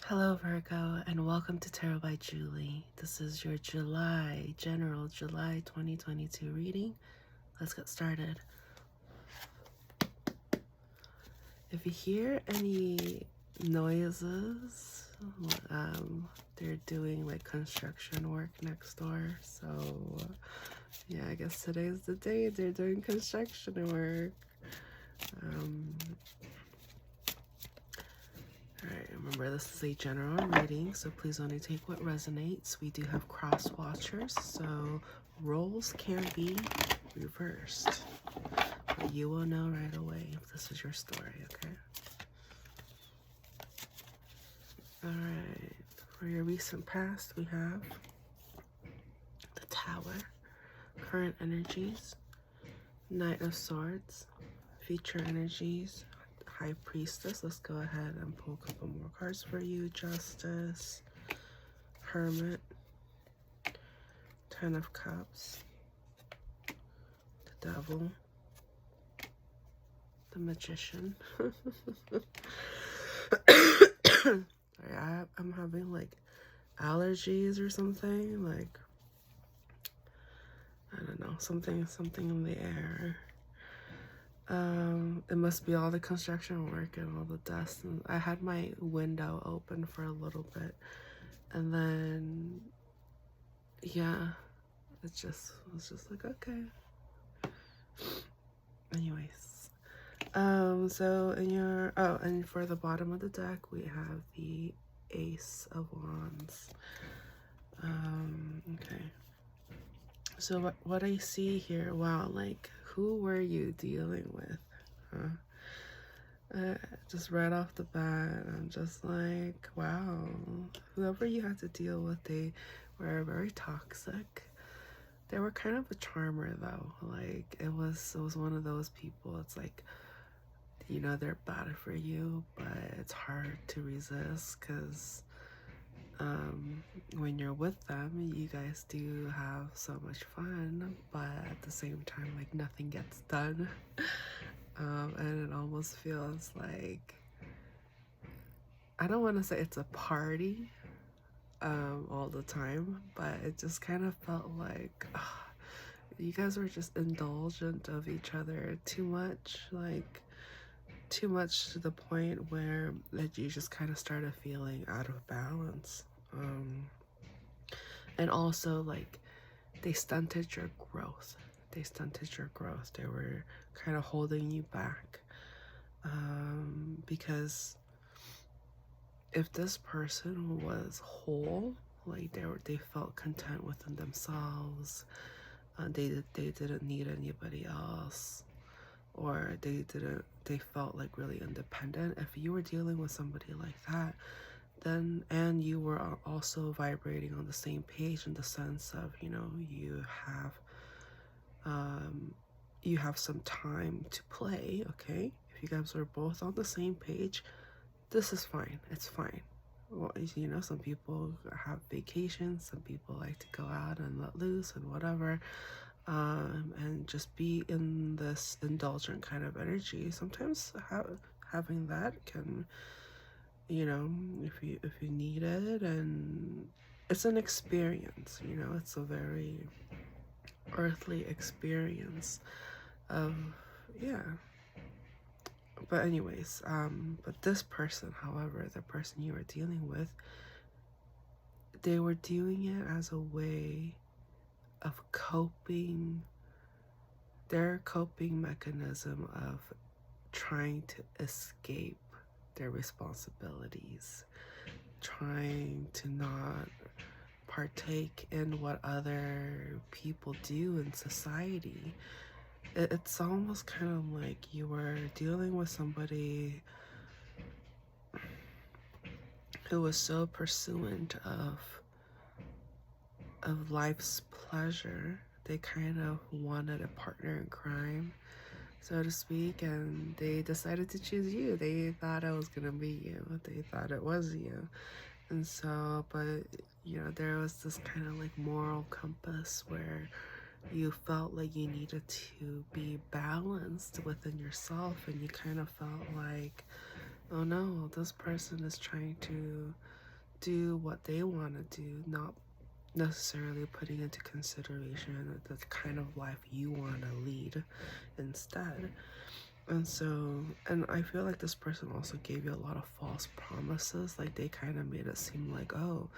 Hello Virgo, and welcome to Tarot by Julie. This is your general July 2022 reading. Let's get started. If you hear any noises, they're doing like construction work next door. So yeah, I guess today's the day they're doing construction work. Alright, remember this is a general reading, so please only take what resonates. We do have cross watchers, so roles can be reversed. But you will know right away if this is your story, okay? Alright, for your recent past, we have the Tower, current energies, Knight of Swords, future energies, High Priestess. Let's go ahead and pull a couple more cards for you. Justice, Hermit, Ten of Cups, the Devil, the Magician. Sorry, I'm having like allergies or something. Like, I don't know, something in the air. It must be all the construction work and all the dust. And I had my window open for a little bit, and then yeah, it was just like, okay. Anyways, so in your and for the bottom of the deck we have the Ace of Wands. Okay. So what I see here, wow, like who were you dealing with? Just right off the bat, I'm just like, wow, whoever you had to deal with, they were very toxic. They were kind of a charmer though. Like it was one of those people, it's like, you know, they're bad for you, but it's hard to resist because when you're with them, you guys do have so much fun, but at the same time, like nothing gets done. And it almost feels like, I don't want to say it's a party all the time, but it just kind of felt like you guys were just indulgent of each other too much, like too much to the point where you just kind of started feeling out of balance. And also, like, they stunted your growth. They were kind of holding you back. Because if this person was whole, like they felt content within themselves, they didn't need anybody else, or they felt like really independent. If you were dealing with somebody like that, then, and you were also vibrating on the same page in the sense of, you know, you have some time to play, okay? If you guys are both on the same page, this is fine. It's fine. Well, you know, some people have vacations, some people like to go out and let loose and whatever, and just be in this indulgent kind of energy. Sometimes having that can, you know, if you need it, and it's an experience, you know, it's a very earthly experience of, yeah. But anyways, but this person, however, the person you were dealing with, they were doing it as a way of coping, their coping mechanism of trying to escape their responsibilities, trying to not partake in what other people do in society. It's almost kind of like you were dealing with somebody who was so pursuant of life's pleasure. They kind of wanted a partner in crime, so to speak, and they decided to choose you. They thought it was gonna be you. They thought it was you. And so, but you know, there was this kind of like moral compass where you felt like you needed to be balanced within yourself, and you kind of felt like, oh no, this person is trying to do what they want to do, not necessarily putting into consideration the kind of life you want to lead instead. And so, and I feel like this person also gave you a lot of false promises. Like they kind of made it seem like, oh,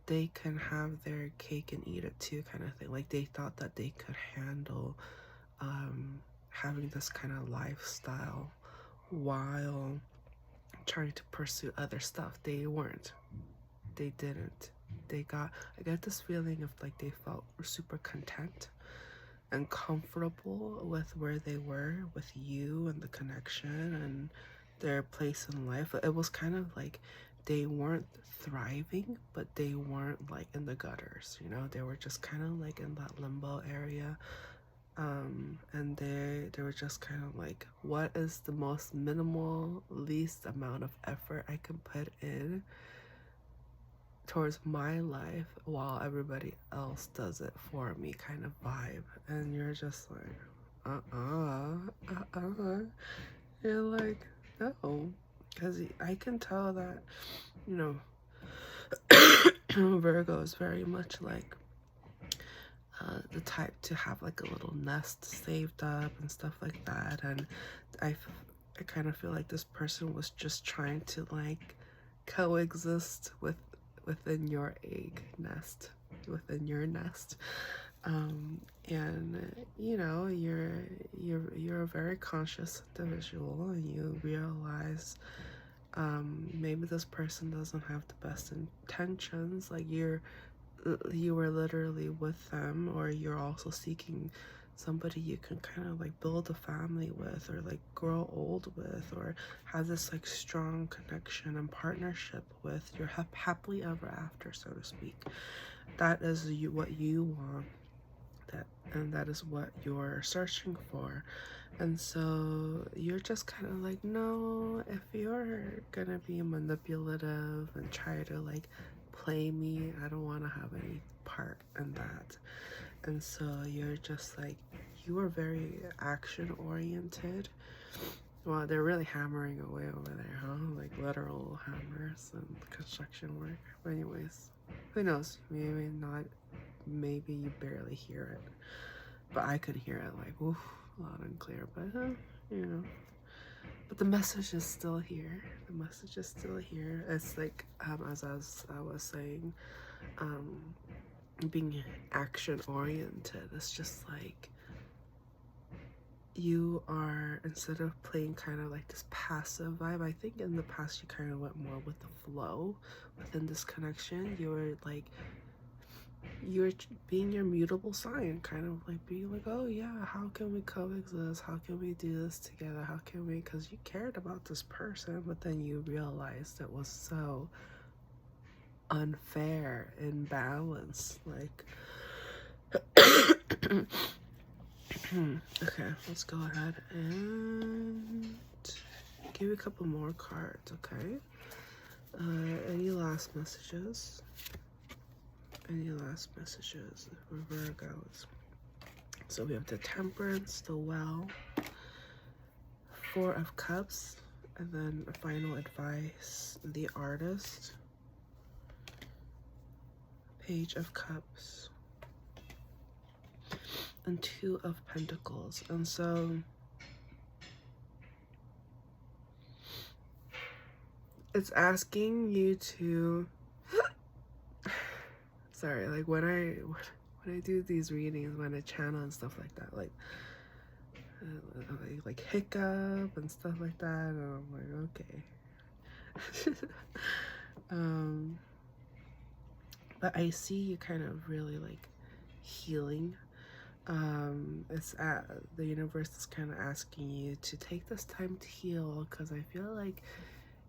they can have their cake and eat it too, kind of thing. Like they thought that they could handle having this kind of lifestyle while trying to pursue other stuff. They weren't. They didn't. I get this feeling of like they felt super content and comfortable with where they were with you and the connection and their place in life. It was kind of like they weren't thriving, but they weren't like in the gutters, you know. They were just kind of like in that limbo area. And they were just kind of like, what is the most minimal, least amount of effort I can put in towards my life while everybody else does it for me, kind of vibe. And you're just like, you're like, no, because I can tell that, you know, Virgo is very much like the type to have like a little nest saved up and stuff like that. And I kind of feel like this person was just trying to like coexist within your egg nest, within your nest. And you know, you're a very conscious individual, and you realize maybe this person doesn't have the best intentions. Like you were literally with them, or you're also seeking somebody you can kind of like build a family with, or like grow old with, or have this like strong connection and partnership with. Your happily ever after, so to speak. That is what you want, and that is what you're searching for. And so you're just kind of like, no, if you're gonna be manipulative and try to like play me, I don't want to have any part in that. And so you're just like, you are very action oriented. Well, they're really hammering away over there, huh? Like literal hammers and construction work. But anyways, who knows? Maybe not. Maybe you barely hear it. But I could hear it like, oof, loud and clear. But, you know. But the message is still here. The message is still here. It's like, as I was saying, being action oriented. It's just like, you are, instead of playing kind of like this passive vibe, I think in the past you kind of went more with the flow within this connection. You were like, you're being your mutable sign, kind of like being like, oh yeah, how can we coexist? How can we do this together? How can we, because you cared about this person, but then you realized it was so unfair, imbalance, like okay, let's go ahead and give you a couple more cards, okay? Any last messages? Any last messages for Virgos? So we have the Temperance, the Well, Four of Cups, and then a final advice, the Artist, Page of Cups, and Two of Pentacles. And so it's asking you to sorry, like when I do these readings, when I channel and stuff like that, like hiccup and stuff like that, and I'm like, okay. But I see you kind of really like healing. It's the universe is kind of asking you to take this time to heal, because I feel like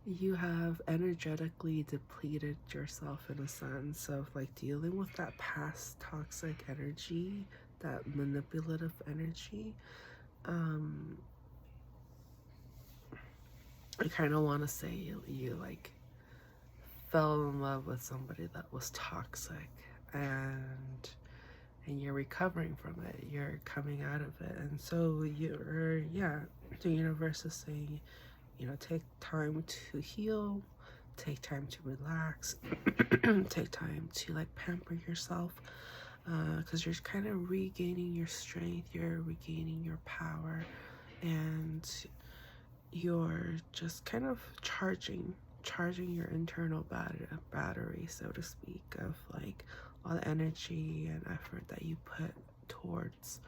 you have energetically depleted yourself in a sense of like dealing with that past toxic energy, that manipulative energy. I kind of want to say you like fell in love with somebody that was toxic, and you're recovering from it, you're coming out of it. And so the universe is saying, you know, take time to heal, take time to relax, take time to like pamper yourself, because you're kind of regaining your strength, you're regaining your power, and you're just kind of charging your internal battery, so to speak, of like all the energy and effort that you put towards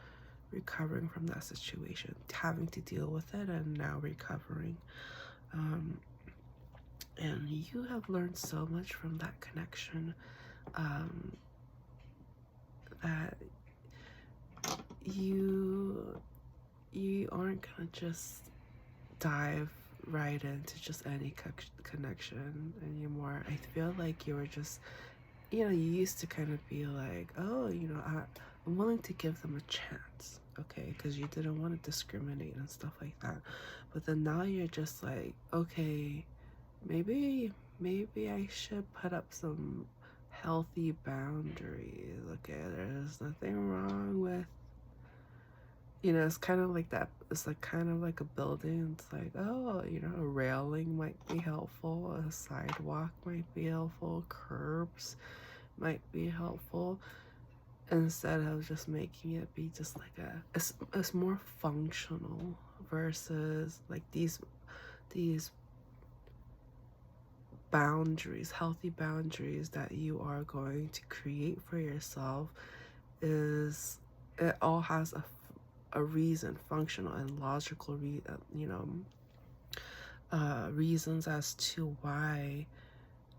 recovering from that situation, having to deal with it, and now recovering. And you have learned so much from that connection, that you aren't gonna just dive right into just any connection anymore. I feel like you were just, you used to kind of be like, oh, I'm willing to give them a chance, okay, because you didn't want to discriminate and stuff like that. But then now you're just like, okay, maybe I should put up some healthy boundaries. Okay, there's nothing wrong with, it's kind of like that. It's like kind of like a building. It's like, oh, a railing might be helpful, a sidewalk might be helpful, curbs might be helpful, instead of just making it be just like it's more functional, versus like these boundaries, healthy boundaries that you are going to create for yourself. Is it all has a reason, functional and logical reasons as to why,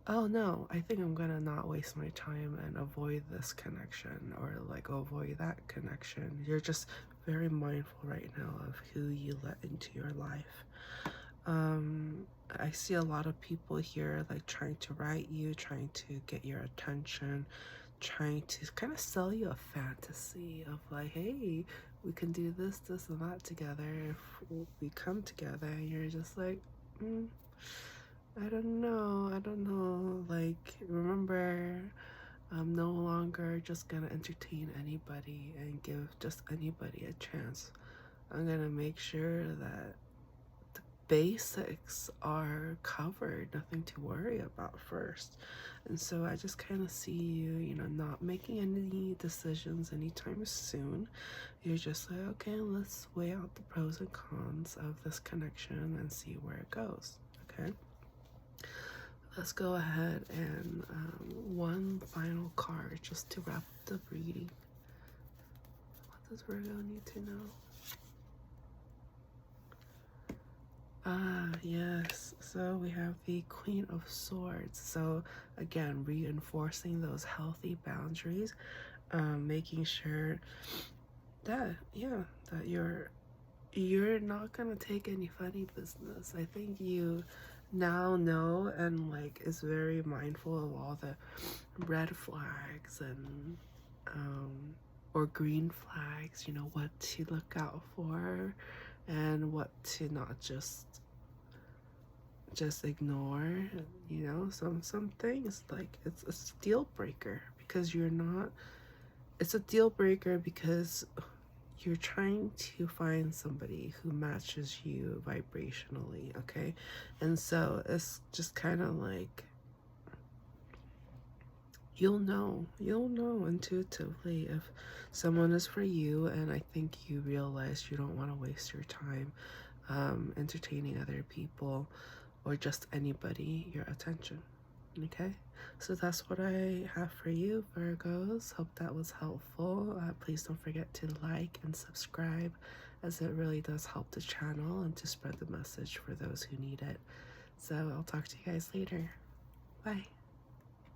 oh no, I think I'm gonna not waste my time and avoid this connection, or like avoid that connection. You're just very mindful right now of who you let into your life. I see a lot of people here like trying to write you, trying to get your attention, trying to kind of sell you a fantasy of like, hey, we can do this, this, and that together if we come together. And you're just like, I don't know. Like, remember, I'm no longer just gonna entertain anybody and give just anybody a chance. I'm gonna make sure that the basics are covered, nothing to worry about first. And so I just kind of see you, not making any decisions anytime soon. You're just like, okay, let's weigh out the pros and cons of this connection and see where it goes. Okay, let's go ahead and one final card just to wrap up the reading. What does Virgo need to know? Yes, so we have the Queen of Swords. So again, reinforcing those healthy boundaries, making sure that, that you're not gonna take any funny business. I think you now know, and like is very mindful of all the red flags and or green flags, what to look out for and what to not just ignore. Some things, like it's a deal breaker because you're not, it's a deal breaker because you're trying to find somebody who matches you vibrationally, okay? And so it's just kind of like you'll know intuitively if someone is for you. And I think you realize you don't want to waste your time entertaining other people or just anybody your attention. Okay, so that's what I have for you, Virgos. Hope that was helpful. Please don't forget to like and subscribe, as it really does help the channel and to spread the message for those who need it. So I'll talk to you guys later. Bye.